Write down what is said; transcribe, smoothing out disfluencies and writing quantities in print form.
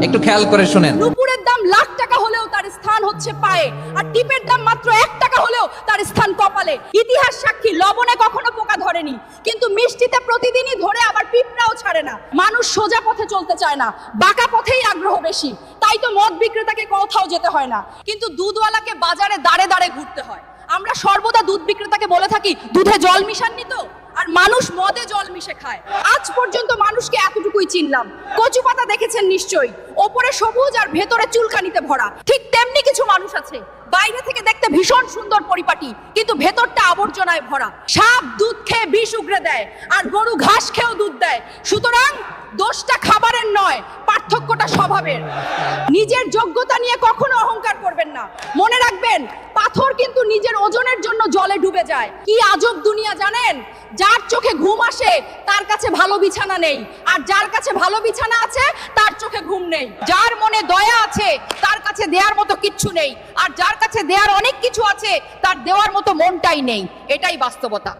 একটু খেয়াল করে শুনেন। নুপুরের দাম লাখ টাকা হলেও তার স্থান হচ্ছে পায়ে, আর টিপের দাম মাত্র 1 টাকা হলেও তার স্থান কপালে। ইতিহাস সাক্ষী, লবণে কখনো পোকা ধরেনি, কিন্তু মিষ্টিতে প্রতিদিনই ধরে, আবার পিঁপড়াও ছাড়ে না। মানুষ সোজা পথে চলতে চায় না, বাঁকা পথেই আগ্রহ বেশি। তাই তো মদ বিক্রেতাকে কোথাও যেতে হয় না, কিন্তু দুধওয়ালাকে বাজারে দাঁড়ে দাঁড়ে ঘুরতে হয়। আমরা সর্বদা দুধ বিক্রেতাকে বলে থাকি, দুধে জল মিশাননি তো? আর মানুষ মদে জল মিশে খায়। আজ পর্যন্ত মানুষকে এতটুকুই চিনলাম। কচু পাতা দেখেছেন নিশ্চয়ই, ওপরে সবুজ আর ভেতরে চুলকানিতে ভরা। ঠিক তেমনি কিছু মানুষ আছে, বাইরে থেকে দেখতে ভীষণ সুন্দর পরিপাটি, কিন্তু ভেতরটা আবর্জনায় ভরা। সাপ দুধ খেয়ে বিষ উগরে দেয়, আর গরু ঘাস খেয়েও দুধ দেয়। সুতরাং দোষটা খাবারের নয়, পার্থক্যটা স্বভাবের। নিজের যোগ্যতা নিয়ে কখনো অহংকার করবেন না। মনে রাখবেন, পাথর কিন্তু নিজের ওজনের জন্য জলে ডুবে যায়। কি আজব দুনিয়া জানেন? যার চোখে ঘুম আসে তার কাছে ভালো বিছানা নেই, আর যার কাছে ভালো বিছানা আছে তার চোখে ঘুম নেই। যার মনে দয়া আছে তার কাছে দেওয়ার মতো কিচ্ছু নেই, আর যার কাছে দেওয়ার অনেক কিছু আছে তার দেওয়ার মতো মনটাই নেই। এটাই বাস্তবতা।